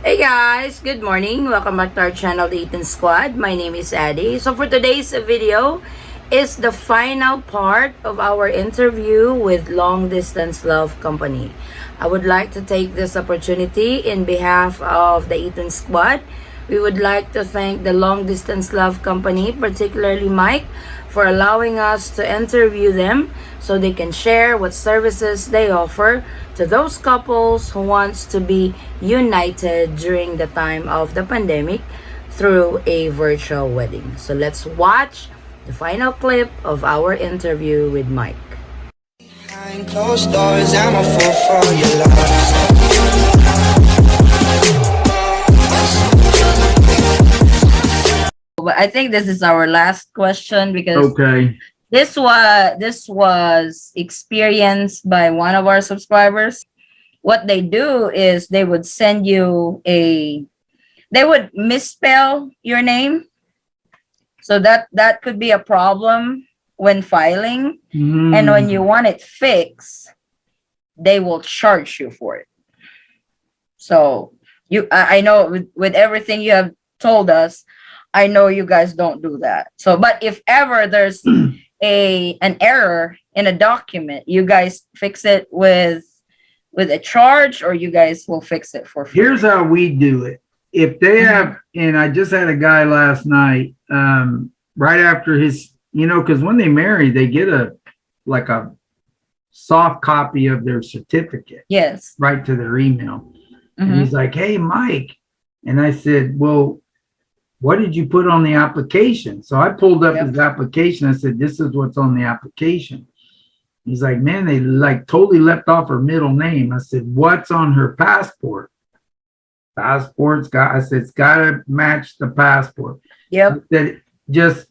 Hey guys, good morning. Welcome back to our channel, the Eaton Squad. My name is Addie. So for today's video is the final part of our interview with Long Distance Love Company. I would like to take this opportunity in behalf of the Eaton Squad. We would like to thank the Long Distance Love Company, particularly Mike, for allowing us to interview them so they can share what services they offer to those couples who wants to be united during the time of the pandemic through a virtual wedding. So let's watch the final clip of our interview with Mike. Behind closed doors, I'm a fool for your love. But I think this is our last question because Okay. this was experienced by one of our subscribers. What they do is they would send you they would misspell your name, so that could be a problem when filing, and when you want it fixed they will charge you for it. So I know with everything you have told us, I know you guys don't do that. So but if ever there's an error in a document, you guys fix it with a charge, or you guys will fix it for free? Here's how we do it. If they have, and I just had a guy last night, right after his, because when they marry, they get a soft copy of their certificate Yes. right to their email. And Mhm. he's like, "Hey, Mike." And I said, "Well, what did you put on the application?" So I pulled up Yep. his application. I said, "This is what's on the application." He's like, "Man, they totally left off her middle name." I said, "What's on her passport?" I said, "It's got to match the passport." Yep. I said, "Just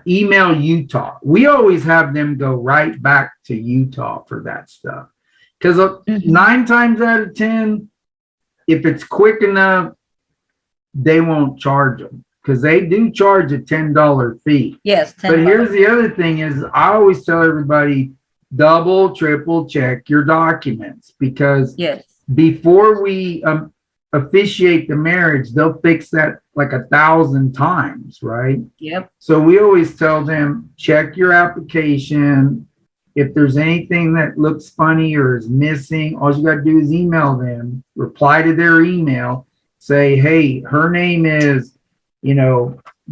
email Utah." We always have them go right back to Utah for that stuff. Because Mhm. 9 times out of 10, if it's quick enough, they won't charge them, because they do charge a $10 fee. Yes, But 10 here's bucks. the other thing is, I always tell everybody, double, triple check your documents, because Yes. before we officiate the marriage, they'll fix that like 1,000 times, right? Yep. So we always tell them, check your application. If there's anything that looks funny or is missing, all you got to do is email them, reply to their email, say, "Hey, her name is,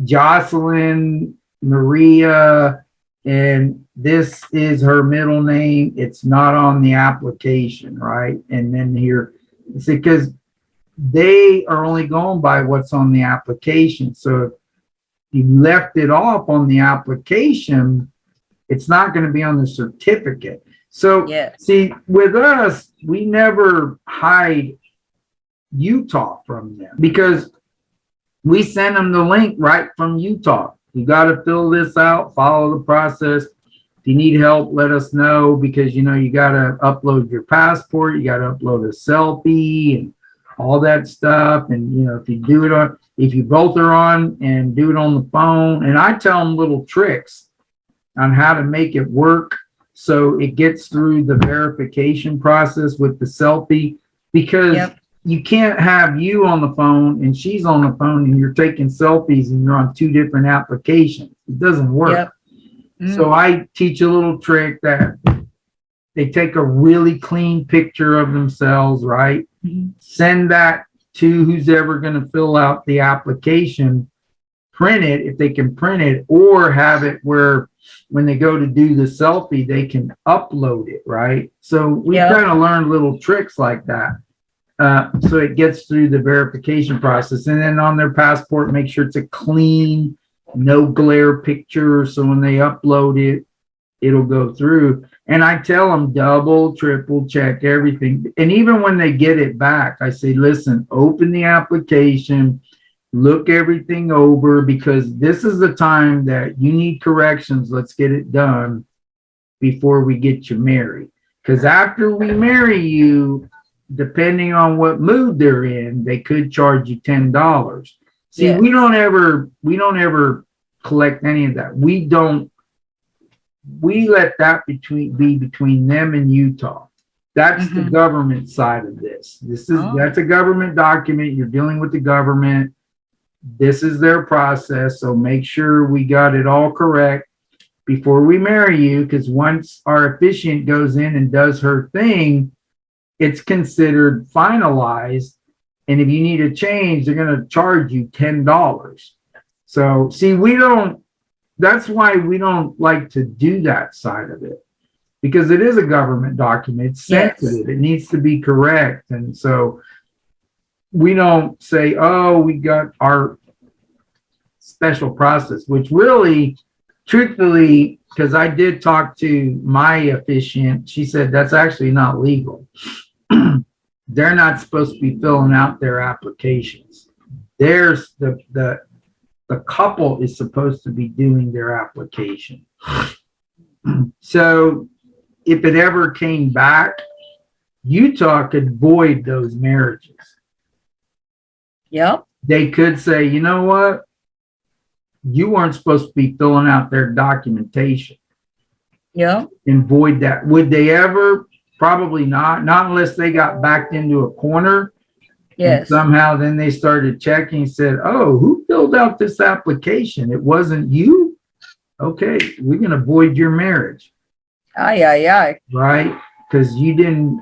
Jocelyn Maria, and this is her middle name. It's not on the application," right? And then here, it's because they are only going by what's on the application. So if you left it off on the application, it's not going to be on the certificate. So, Yes. see, with us, we never hide Utah from them, because we send them the link right from Utah. You got to fill this out, follow the process. If you need help, let us know, because you got to upload your passport, you got to upload a selfie and all that stuff. And if you both are on, and do it on the phone. And I tell them little tricks on how to make it work so it gets through the verification process with the selfie, because Yep. you can't have you on the phone and she's on the phone and you're taking selfies and you're on 2 different applications. It doesn't work. Yep. So I teach a little trick that they take a really clean picture of themselves, right? Mhm. Send that to who's ever going to fill out the application, print it if they can print it, or have it where when they go to do the selfie, they can upload it, right? So we Yep. kind of learned little tricks like that. So it gets through the verification process. And then on their passport, make sure it's a clean, no glare picture. So when they upload it, it'll go through. And I tell them double, triple check everything. And even when they get it back, I say, "Listen, open the application, look everything over, because this is the time that you need corrections. Let's get it done before we get you married. Because after we marry you, depending on what mood they're in, they could charge you $10." See, Yes. we don't ever collect any of that. We let that be between them and Utah. That's the Mhm. government side of this. Oh. That's a government document. You're dealing with the government. This is their process. So make sure we got it all correct before we marry you. Because once our officiant goes in and does her thing, it's considered finalized. And if you need a change, they're going to charge you $10. So see, that's why we don't like to do that side of it, because it is a government document. It's Yes. sensitive. It needs to be correct. And so we don't say, oh, we got our special process, which really, truthfully, because I did talk to my officiant, she said that's actually not legal. They're not supposed to be filling out their applications. There's the couple is supposed to be doing their application. So if it ever came back, Utah could void those marriages. Yep. They could say, you know what? You weren't supposed to be filling out their documentation, Yep. and void that. Would they ever? Probably not. Not unless they got backed into a corner. And Yes. somehow then they started checking and said, oh, who filled out this application? It wasn't you? Okay, we're going to void your marriage, Ay, ay, ay. right? Because you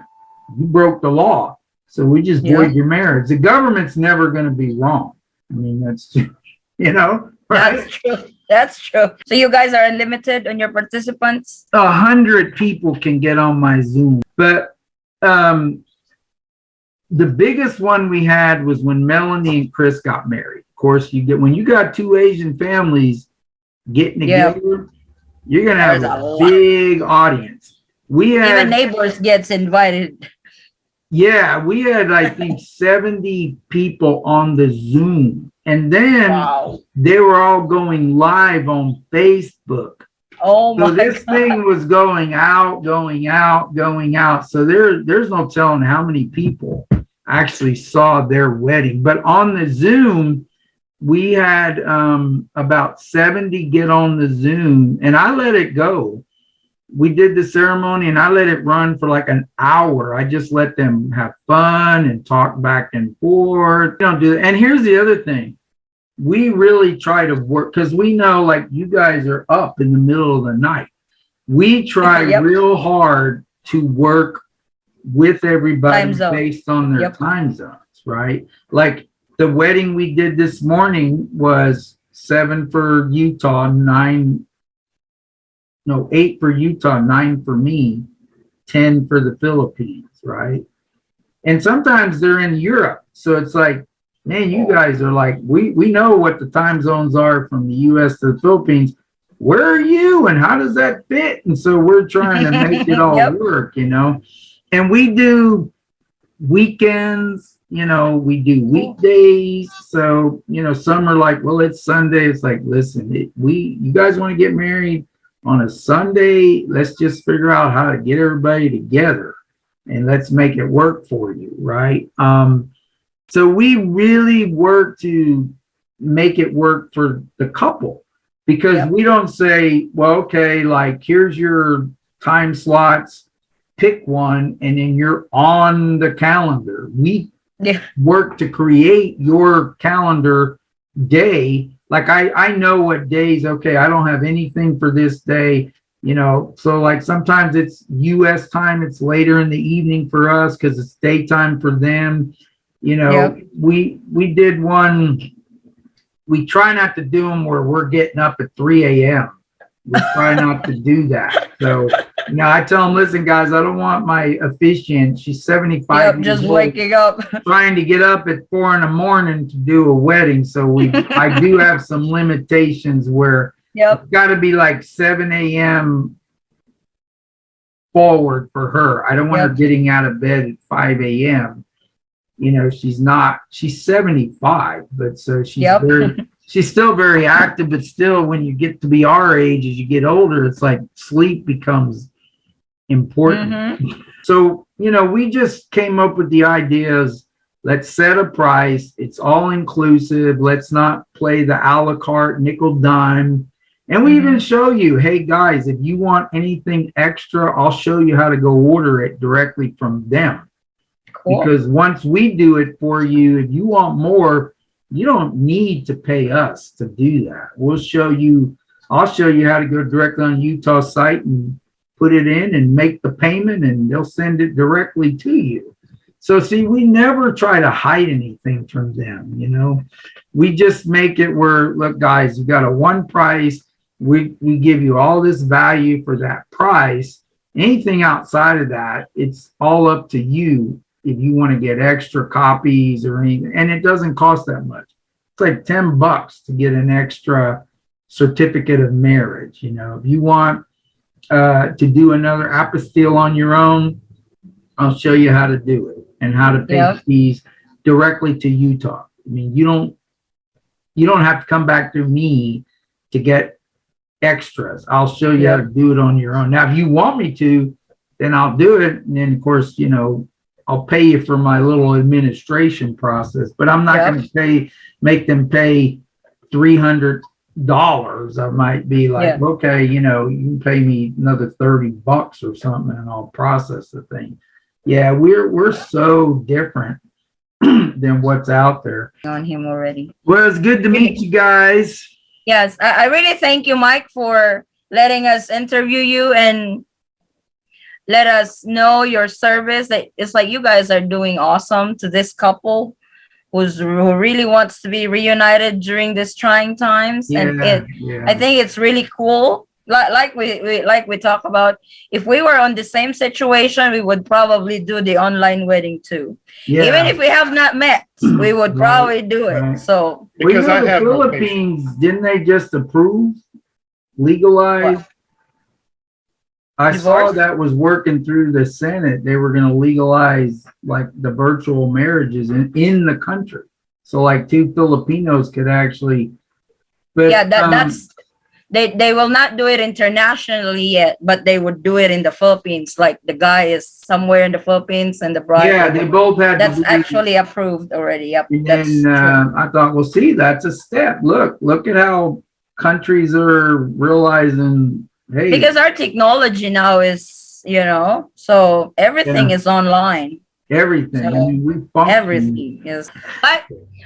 broke the law. So we just Yeah. void your marriage. The government's never going to be wrong. I mean, that's, right? That's true. That's true. So you guys are unlimited on your participants? 100 people can get on my Zoom. But the biggest one we had was when Melanie and Chris got married. Of course, when you got two Asian families getting together, you're gonna have a big audience. We had even neighbors gets invited. Yeah, we had I think 70 people on the Zoom, and then they were all going live on Facebook. Oh my So this God. thing was going out. So there's no telling how many people actually saw their wedding. But on the Zoom, we had about 70 get on the Zoom, and I let it go. We did the ceremony and I let it run for like an hour. I just let them have fun and talk back and forth. You don't do that. And here's the other thing. We really try to work, because we know like you guys are up in the middle of the night. We try real hard to work with everybody based on their time zones, right? Like the wedding we did this morning was 7 for Utah, 8 for Utah, 9 for me, 10 for the Philippines, right? And sometimes they're in Europe. So it's like, man, you guys are like, we know what the time zones are from the US to the Philippines. Where are you? And how does that fit? And so we're trying to make it all work, And we do weekends, we do weekdays. So, some are like, well, it's Sunday. It's like, listen, you guys want to get married on a Sunday? Let's just figure out how to get everybody together and let's make it work for you, right? So we really work to make it work for the couple, because we don't say, well, okay, like here's your time slots, pick one, and then you're on the calendar. We work to create your calendar day. Like I know what days, okay, I don't have anything for this day, so like sometimes it's US time, it's later in the evening for us because it's daytime for them. We did one, we try not to do them where we're getting up at 3 a.m. We try not to do that. So, I tell them, listen, guys, I don't want my officiant, she's 75 just years waking up, trying to get up at 4 a.m. to do a wedding. So I do have some limitations where it's got to be like 7 a.m. forward for her. I don't want her getting out of bed at 5 a.m. She's 75, but so she's still very active, but still when you get to be our age, as you get older, it's like sleep becomes important. Mm-hmm. So, we just came up with the ideas. Let's set a price. It's all inclusive. Let's not play the a la carte nickel dime And we even show you, hey guys, if you want anything extra, I'll show you how to go order it directly from them. Cool. Because once we do it for you, if you want more, you don't need to pay us to do that. I'll show you how to go directly on Utah site and put it in and make the payment, and they'll send it directly to you. So see, we never try to hide anything from them, you know. We just make it where, look, guys, you got a one price. We give you all this value for that price. Anything outside of that, it's all up to you if you want to get extra copies or anything. And it doesn't cost that much. It's like $10 to get an extra certificate of marriage. You know, if you want to do another apostille on your own, I'll show you how to do it and how to pay fees directly to Utah. I mean, you don't have to come back to me to get extras. I'll show you how to do it on your own. Now, if you want me to, then I'll do it. And then, of course, you know, I'll pay you for my little administration process, but I'm not going to make them pay $300. I might be like, okay, you know, you can pay me another $30 or something, and I'll process the thing. Yeah, we're so different than what's out there. On him already. Well, it's good to meet you guys. Yes, I really thank you, Mike, for letting us interview you and let us know your service. That it's like you guys are doing awesome to this couple who really wants to be reunited during these trying times. And I think it's really cool. Like we talk about, if we were on the same situation, we would probably do the online wedding too. Yeah. Even if we have not met, we would probably do it. Right. So because I have the Philippines, didn't they just approve, legalize? What? I saw that was working through the Senate. They were going to legalize like the virtual marriages in the country. So like two Filipinos could actually. But, that's. They will not do it internationally yet, but they would do it in the Philippines. Like the guy is somewhere in the Philippines and the bride. Yeah, they both had. That's actually approved already. Yep. And I thought, well, see, that's a step. Look at how countries are realizing. Hey, because our technology now is, you know, so everything is online. Everything. So, I mean, we function. Everything is. But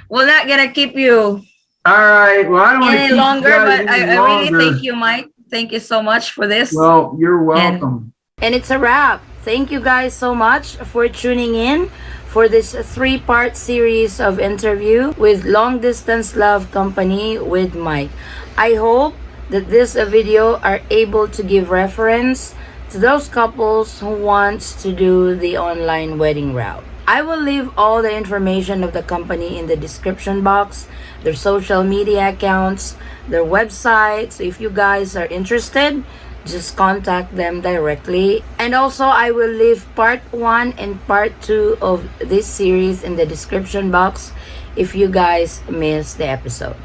we're not gonna keep you. All right. Well, I don't want to keep longer, but I longer. really thank you, Mike. Thank you so much for this. Well, you're welcome. And it's a wrap. Thank you guys so much for tuning in for this 3-part series of interview with Long Distance Love Company with Mike. I hope that this video are able to give reference to those couples who wants to do the online wedding route. I will leave all the information of the company in the description box, their social media accounts, their website. So if you guys are interested, just contact them directly. And also, I will leave part 1 and part 2 of this series in the description box if you guys missed the episode.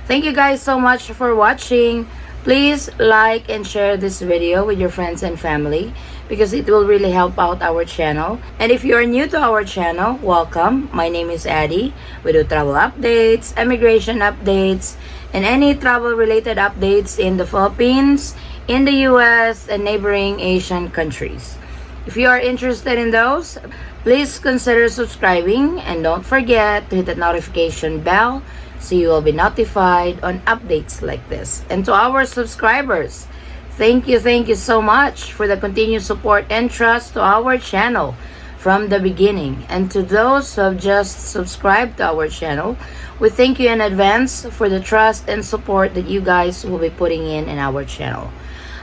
Thank you guys so much for watching. Please like and share this video with your friends and family because it will really help out our channel. And if you are new to our channel, welcome. My name is Addie. We do travel updates, immigration updates, and any travel related updates in the Philippines, in the US, and neighboring Asian countries. If you are interested in those, please consider subscribing and don't forget to hit the notification bell so you will be notified on updates like this. And to our subscribers, thank you so much for the continued support and trust to our channel from the beginning. And to those who have just subscribed to our channel, we thank you in advance for the trust and support that you guys will be putting in our channel.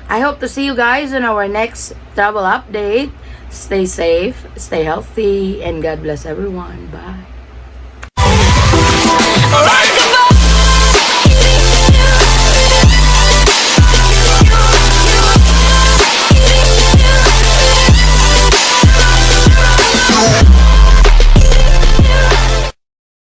I hope to see you guys in our next travel update. Stay safe, stay healthy, and God bless everyone. Bye.